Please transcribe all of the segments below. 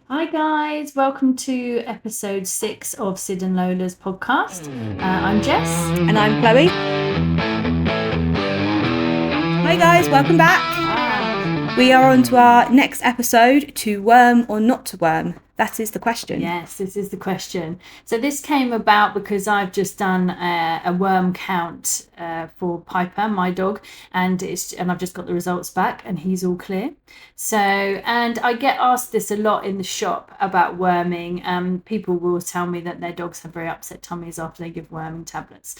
Hi guys, welcome to episode 6 of Sid and Lola's podcast. I'm Jess. And I'm Chloe. Hi guys, welcome back. We are on to our next episode, to worm or not to worm. That is the question. Yes, this is the question. So this came about because I've just done a worm count for Piper, my dog, and I've just got the results back, and he's all clear. So, and I get asked this a lot in the shop about worming. People will tell me that their dogs have very upset tummies after they give worming tablets.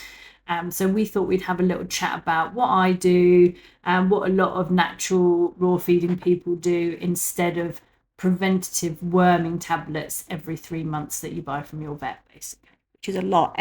So we thought we'd have a little chat about what I do and what a lot of natural raw feeding people do instead of preventative worming tablets every 3 months that you buy from your vet, basically. Which is a lot.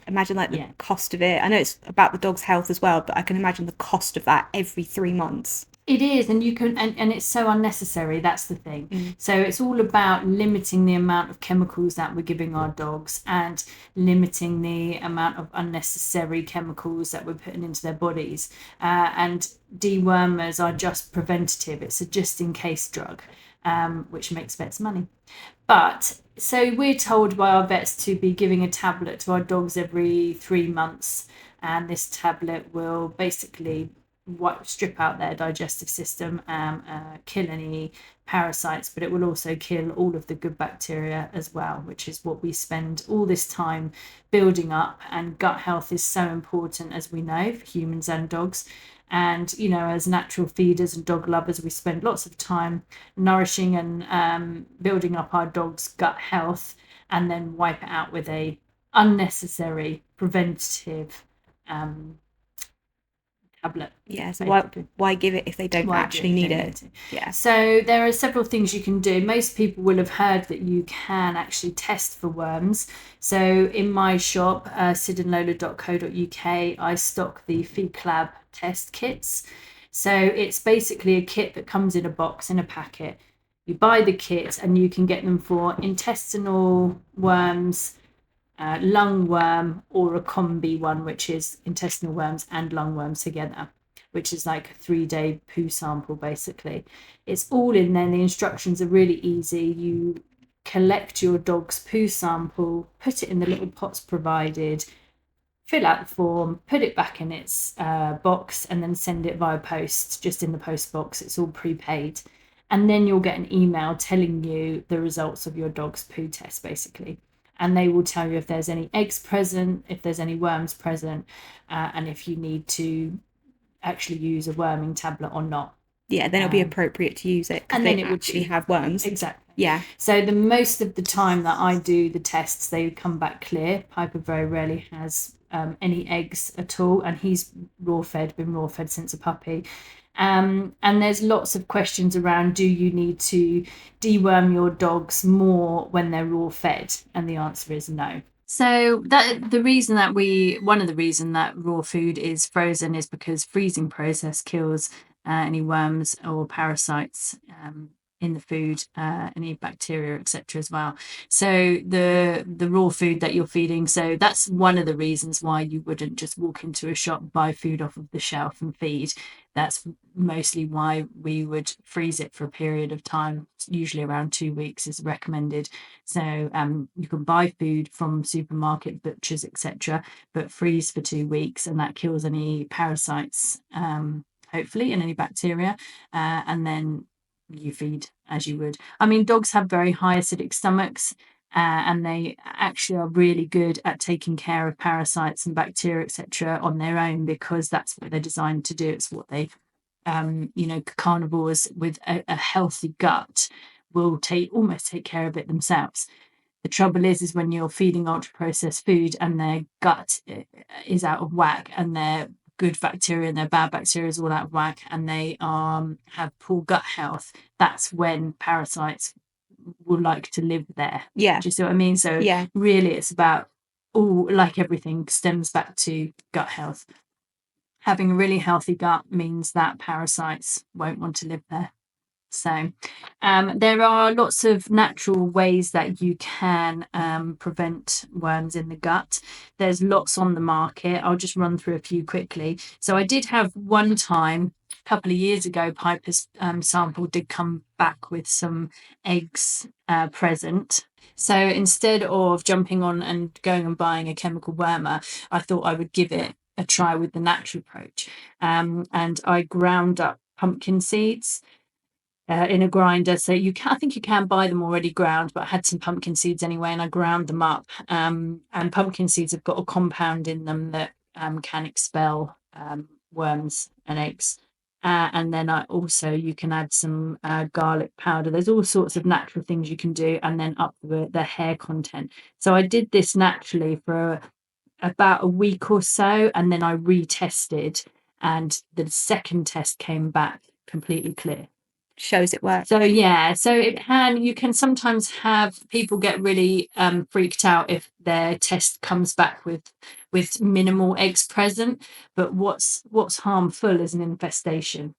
Imagine like the cost of it. I know it's about the dog's health as well, but I can imagine the cost of that every 3 months. It is, and you can, and it's so unnecessary. That's the thing. So it's all about limiting the amount of chemicals that we're giving our dogs and limiting the amount of unnecessary chemicals that we're putting into their bodies. And dewormers are just preventative. It's a just in case drug, which makes vets money. But so we're told by our vets to be giving a tablet to our dogs every 3 months, and this tablet will basically strip out their digestive system, kill any parasites, but it will also kill all of the good bacteria as well, which is what we spend all this time building up. And gut health is so important, as we know, for humans and dogs. And, you know, as natural feeders and dog lovers, we spend lots of time nourishing and building up our dog's gut health, and then wipe it out with a unnecessary preventative tablet. Yeah, so why give it if they don't actually need it? Yeah. So there are several things you can do. Most people will have heard that you can actually test for worms. So in my shop, sidandlola.co.uk, I stock the Feed Lab test kits. So it's basically a kit that comes in a box, in a packet. You buy the kit and you can get them for intestinal worms, lung worm, or a combi one, which is intestinal worms and lung worms together, which is like a 3-day poo sample, basically. It's all in there. The instructions are really easy. You collect your dog's poo sample, put it in the little pots provided, fill out the form, put it back in its box, and then send it via post, just in the post box. It's all prepaid. And then you'll get an email telling you the results of your dog's poo test, basically. And they will tell you if there's any eggs present, if there's any worms present, and if you need to actually use a worming tablet or not. Yeah, then it'll be appropriate to use it, and then it would actually have worms. Exactly. Yeah. So the most of the time that I do the tests, they come back clear. Piper very rarely has any eggs at all, and he's been raw fed since a puppy. And there's lots of questions around, do you need to deworm your dogs more when they're raw fed? And the answer is no. So one of the reason that raw food is frozen is because freezing process kills any worms or parasites in the food, any bacteria, etc. as well. So the raw food that you're feeding, so that's one of the reasons why you wouldn't just walk into a shop, buy food off of the shelf and feed. That's mostly why we would freeze it for a period of time, usually around 2 weeks is recommended. So you can buy food from supermarket, butchers, etc., but freeze for 2 weeks, and that kills any parasites, hopefully, and any bacteria, and then you feed as you would. I mean, dogs have very high acidic stomachs, and they actually are really good at taking care of parasites and bacteria, etc., on their own, because that's what they're designed to do. It's what they, carnivores with a healthy gut will almost take care of it themselves. The trouble is when you're feeding ultra processed food and their gut is out of whack, and their good bacteria and their bad bacteria is all out of whack, and they have poor gut health, that's when parasites will like to live there. Yeah. Do you see what I mean? So yeah, really it's about, like everything stems back to gut health. Having a really healthy gut means that parasites won't want to live there. So there are lots of natural ways that you can prevent worms in the gut. There's lots on the market. I'll just run through a few quickly. So I did have one time, a couple of years ago, Piper's sample did come back with some eggs present. So instead of jumping on and going and buying a chemical wormer, I thought I would give it a try with the natural approach. And I ground up pumpkin seeds in a grinder. So I think you can buy them already ground, but I had some pumpkin seeds anyway, and I ground them up. And pumpkin seeds have got a compound in them that can expel worms and eggs. And then you can add some garlic powder. There's all sorts of natural things you can do, and then up the hair content. So I did this naturally for about a week or so, and then I retested, and the second test came back completely clear. Shows it works. So you can sometimes have people get really freaked out if their test comes back with minimal eggs present, but what's harmful is an infestation.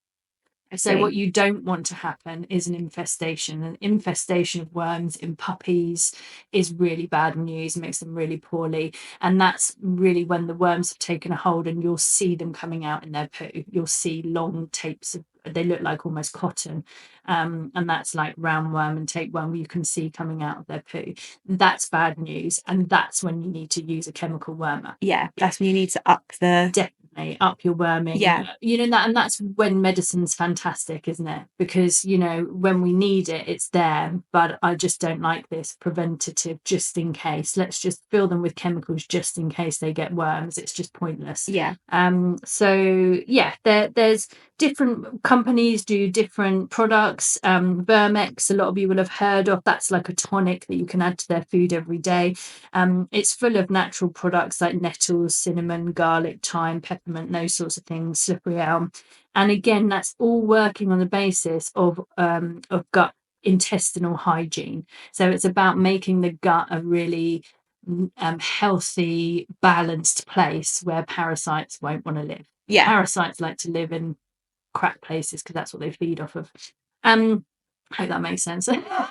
So what you don't want to happen is an infestation. An infestation of worms in puppies is really bad news, makes them really poorly. And that's really when the worms have taken a hold, and you'll see them coming out in their poo. You'll see long tapes they look like almost cotton. And that's like roundworm and tapeworm you can see coming out of their poo. That's bad news. And that's when you need to use a chemical wormer. Yeah, that's when you need to up your worming. Yeah. And that's when medicine's fantastic, isn't it? Because, when we need it, it's there. But I just don't like this preventative just in case. Let's just fill them with chemicals just in case they get worms. It's just pointless. Yeah. There's different companies do different products. Vermex, a lot of you will have heard of. That's like a tonic that you can add to their food every day. It's full of natural products like nettles, cinnamon, garlic, thyme, peppermint, those sorts of things, slippery elm. And again, that's all working on the basis of gut intestinal hygiene. So it's about making the gut a really healthy, balanced place where parasites won't want to live. Yeah. Parasites like to live in crap places because that's what they feed off of. I hope that makes sense.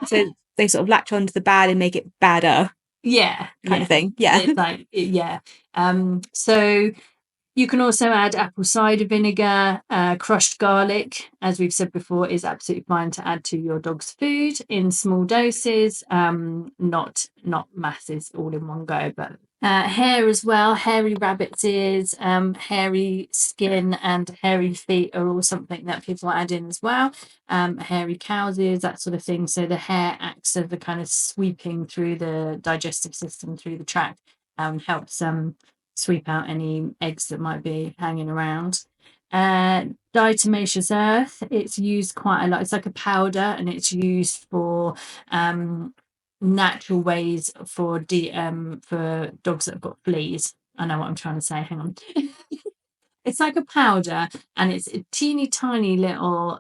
So they sort of latch onto the bad and make it badder. Yeah. Kind of thing. Yeah. It's like, yeah. So you can also add apple cider vinegar, crushed garlic, as we've said before, is absolutely fine to add to your dog's food in small doses, not masses all in one go, but hair as well. Hairy rabbit's ears, hairy skin and hairy feet are all something that people add in as well. Hairy cow's ears, that sort of thing. So the hair acts as a kind of sweeping through the digestive system, through the tract, helps sweep out any eggs that might be hanging around. Diatomaceous earth, it's used quite a lot. It's like a powder, and it's used for natural ways for dogs that have got fleas. I know what I'm trying to say. Hang on. It's like a powder, and it's a teeny tiny little.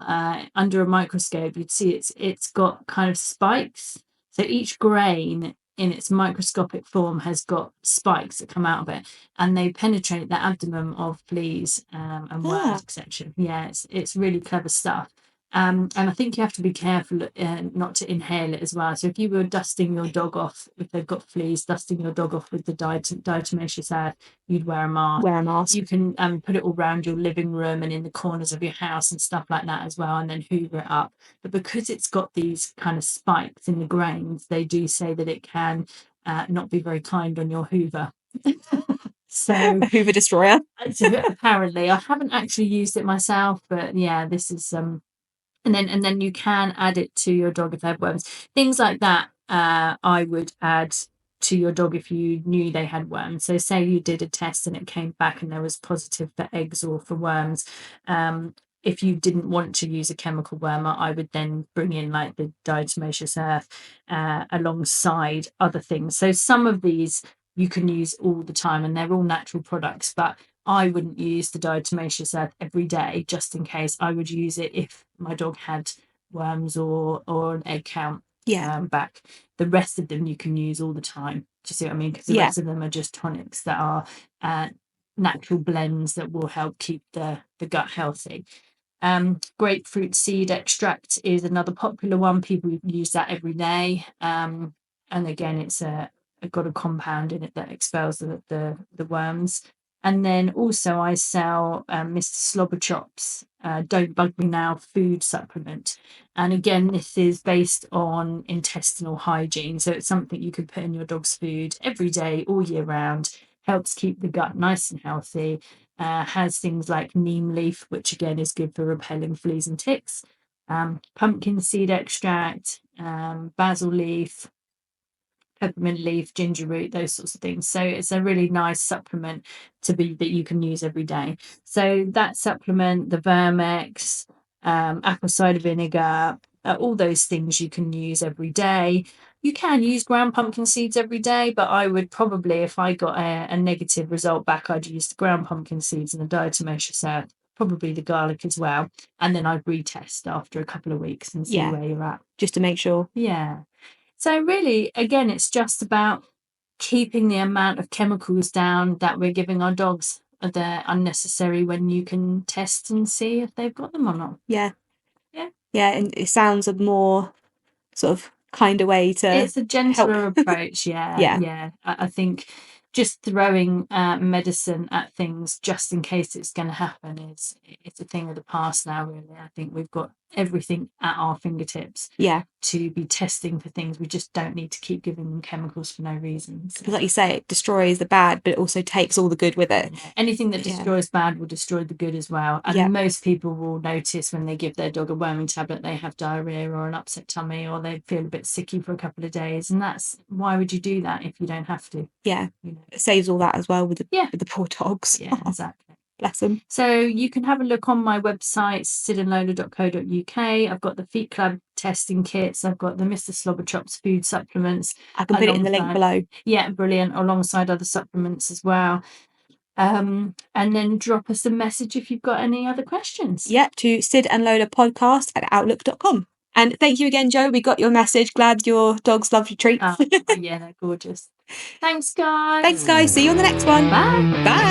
Under a microscope, you'd see it's got kind of spikes. So each grain in its microscopic form has got spikes that come out of it, and they penetrate the abdomen of fleas and worms, etc. Yeah, it's really clever stuff. And I think you have to be careful not to inhale it as well. So if you were dusting your dog off, if they've got fleas, dusting your dog off with the diatomaceous earth, you'd wear a mask. You can put it all around your living room and in the corners of your house and stuff like that as well, and then hoover it up. But because it's got these kind of spikes in the grains, they do say that it can not be very kind on your hoover. So a hoover destroyer. Apparently, I haven't actually used it myself, but yeah, this is and then you can add it to your dog if they have worms. Things like that, I would add to your dog if you knew they had worms. So say you did a test and it came back and there was positive for eggs or for worms. If you didn't want to use a chemical wormer, I would then bring in like the diatomaceous earth alongside other things. So some of these you can use all the time, and they're all natural products, but I wouldn't use the diatomaceous earth every day just in case. I would use it if my dog had worms or an egg count back. The rest of them you can use all the time. Do you see what I mean? Because the rest of them are just tonics that are natural blends that will help keep the gut healthy. Grapefruit seed extract is another popular one. People use that every day. And again, it's got a compound in it that expels the worms. And then also I sell Mr. Slobberchop's Don't Bug Me Now food supplement. And again, this is based on intestinal hygiene. So it's something you can put in your dog's food every day, all year round. Helps keep the gut nice and healthy. Has things like neem leaf, which again is good for repelling fleas and ticks. Pumpkin seed extract, basil leaf, peppermint leaf, ginger root, those sorts of things. So it's a really nice supplement that you can use every day. So that supplement, the Vermex, apple cider vinegar, all those things you can use every day. You can use ground pumpkin seeds every day, but I would probably, if I got a negative result back, I'd use the ground pumpkin seeds and the diatomaceous earth, probably the garlic as well. And then I'd retest after a couple of weeks and see where you're at. Just to make sure. Yeah. So really, again, it's just about keeping the amount of chemicals down that we're giving our dogs. They're unnecessary when you can test and see if they've got them or not. Yeah. Yeah. Yeah, and it sounds a more sort of kinder way to It's a gentler help. approach. Yeah. I think just throwing medicine at things just in case it's going to happen it's a thing of the past now, really. I think we've got everything at our fingertips to be testing for things. We just don't need to keep giving them chemicals for no reason. So. Like you say, it destroys the bad, but it also takes all the good with it. Yeah. Anything that destroys bad will destroy the good as well. And most people will notice when they give their dog a worming tablet, they have diarrhea or an upset tummy, or they feel a bit sicky for a couple of days. And why would you do that if you don't have to? Yeah. It saves all that as well with the poor dogs. Yeah, exactly. Bless them. So you can have a look on my website, sidandlola.co.uk. I've got the Feet Club testing kits. I've got the Mr. Slobberchop's food supplements. I can put it in the link below. Yeah, brilliant. Alongside other supplements as well. And then drop us a message if you've got any other questions. Yeah, to Sid and Lola podcast at outlook.com. And thank you again, Jo. We got your message. Glad your dogs love your treats. Yeah, they're gorgeous. Thanks, guys. Thanks, guys. See you on the next one. Bye. Bye.